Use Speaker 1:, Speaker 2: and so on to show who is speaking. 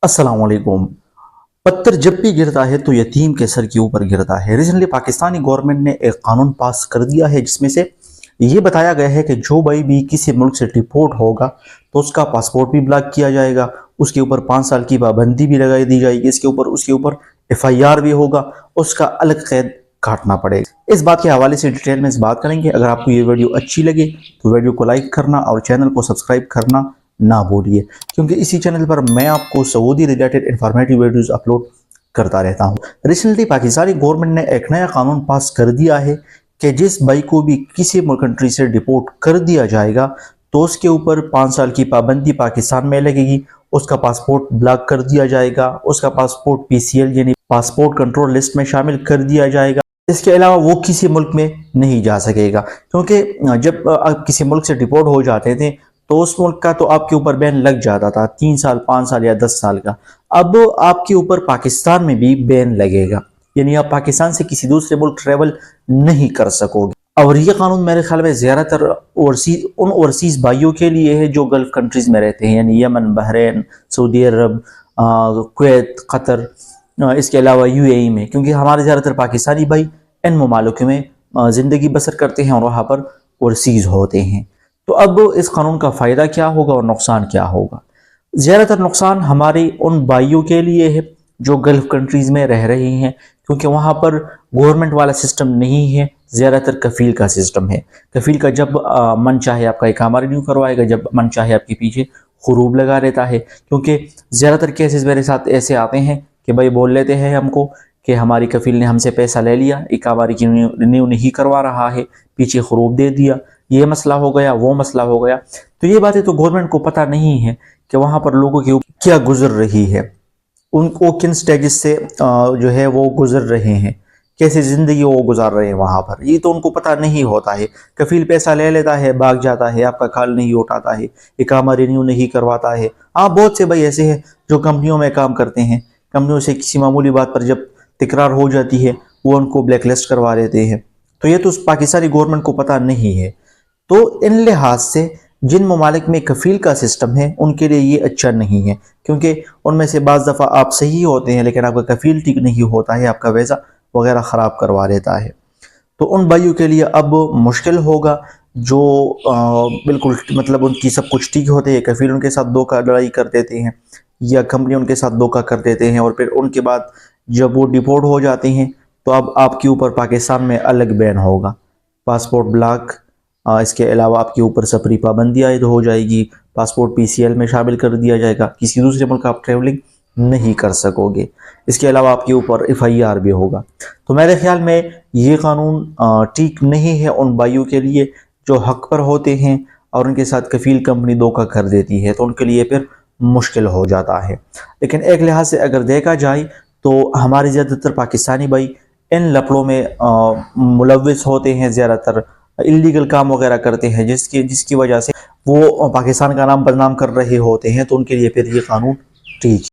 Speaker 1: अस्सलाम वालेकुम। पत्थर जब भी गिरता है तो यतीम के सर के ऊपर गिरता है। रिसेंटली पाकिस्तानी गवर्नमेंट ने एक कानून पास कर दिया है जिसमें से ये बताया गया है कि जो भाई भी किसी मुल्क से डिपोर्ट होगा तो उसका पासपोर्ट भी ब्लॉक किया जाएगा, उसके ऊपर 5 साल की पाबंदी भी लगाई दी जाएगी, उसके ऊपर FIR भी होगा, उसका अलग कैद काटना पड़ेगा। इस बात के हवाले से डिटेल में इस बात करेंगे। अगर आपको ये वीडियो अच्छी लगे तो वीडियो को लाइक करना और चैनल को सब्सक्राइब करना ना भूलिए, क्योंकि इसी चैनल पर मैं आपको Saudi related informative videos upload करता रहता हूं। रिसेंटली पाकिस्तानी गवर्नमेंट ने एक नया कानून पास कर दिया है कि जिस भाई को भी किसी कंट्री से डिपोर्ट कर दिया जाएगा तो उसके ऊपर 5 साल की पाबंदी पाकिस्तान में लगेगी, उसका पासपोर्ट ब्लॉक कर दिया जाएगा, उसका पासपोर्ट PCL यानी पासपोर्ट कंट्रोल लिस्ट में शामिल कर दिया जाएगा। इसके अलावा वो किसी मुल्क में नहीं जा सकेगा, क्योंकि जब आप किसी मुल्क से डिपोर्ट हो जाते थे तो उस मुल्क का तो आपके ऊपर बैन लग जाता था 3 साल, 5 साल या 10 साल का। अब आपके ऊपर पाकिस्तान में भी बैन लगेगा, यानी आप पाकिस्तान से किसी दूसरे मुल्क ट्रेवल नहीं कर सकोगे। और ये कानून मेरे ख्याल में ज़्यादातर उन ओवरसीज भाइयों के लिए है जो गल्फ कंट्रीज में रहते हैं, यानी यमन, बहरीन, सऊदी अरब, कुवैत, कतर, इसके अलावा UAE में, क्योंकि हमारे ज़्यादातर पाकिस्तानी भाई इन ममालिक में ज़िंदगी बसर करते हैं और वहाँ पर ओवरसीज होते हैं। तो अब इस कानून का फ़ायदा क्या होगा और नुकसान क्या होगा? ज़्यादातर नुकसान हमारे उन भाइयों के लिए है जो गल्फ कंट्रीज़ में रह रहे हैं, क्योंकि वहाँ पर गवर्नमेंट वाला सिस्टम नहीं है, ज़्यादातर कफ़ील का सिस्टम है। कफ़ील का जब मन चाहे आपका इकामा रिन्यू करवाएगा, जब मन चाहे आपके पीछे खरूब लगा रहता है। क्योंकि ज़्यादातर केसेस मेरे साथ ऐसे आते हैं कि भाई बोल लेते हैं हमको कि हमारी कफ़ील ने हमसे पैसा ले लिया, इकामा रिन्यू नहीं करवा रहा है, पीछे खरूब दे दिया, ये मसला हो गया, वो मसला हो गया। तो ये बातें तो गवर्नमेंट को पता नहीं है कि वहाँ पर लोगों की क्या गुजर रही है, उनको किन स्टेजेस से जो है वो गुजर रहे हैं, कैसे ज़िंदगी वो गुजार रहे हैं वहाँ पर, ये तो उनको पता नहीं होता है। कफ़ील पैसा ले लेता है, भाग जाता है, आपका खाल नहीं उठाता है, इकामा रिन्यू नहीं करवाता है। हाँ, बहुत से भाई ऐसे हैं जो कंपनियों में काम करते हैं, कंपनियों से किसी मामूली बात पर जब तकरार हो जाती है वो उनको ब्लैक लिस्ट करवा देते हैं। तो ये तो पाकिस्तानी गवर्नमेंट को पता नहीं है। तो इन लिहाज से जिन ममालिक में कफ़ील का सिस्टम है उनके लिए ये अच्छा नहीं है, क्योंकि उनमें से बाज़ दफ़ा आप सही होते हैं लेकिन आपका कफ़ील ठीक नहीं होता है, आपका वीज़ा वगैरह ख़राब करवा देता है। तो उन भाइयों के लिए अब मुश्किल होगा जो बिल्कुल मतलब उनकी सब कुछ ठीक होते हैं, कफ़ील उनके साथ धोखा लड़ाई कर देते हैं या कंपनी उनके साथ धोखा कर देते हैं, और फिर उनके बाद जब वो डिपोर्ट हो जाते हैं तो अब आपके ऊपर पाकिस्तान में अलग बैन होगा, पासपोर्ट ब्लॉक, इसके अलावा आपके ऊपर सफरी पाबंदी आयद हो जाएगी, पासपोर्ट PCL में शामिल कर दिया जाएगा, किसी दूसरे मुल्क आप ट्रैवलिंग नहीं कर सकोगे। इसके अलावा आपके ऊपर FIR भी होगा। तो मेरे ख्याल में ये कानून ठीक नहीं है उन भाइयों के लिए जो हक पर होते हैं और उनके साथ कफ़ील कंपनी धोखा कर देती है, तो उनके लिए फिर मुश्किल हो जाता है। लेकिन एक लिहाज से अगर देखा जाए तो हमारे ज़्यादातर पाकिस्तानी भाई इन लफड़ों में मुलव्विस होते हैं, ज़्यादातर इलीगल काम वगैरह करते हैं जिसकी वजह से वो पाकिस्तान का नाम बदनाम कर रहे होते हैं। तो उनके लिए फिर ये कानून ठीक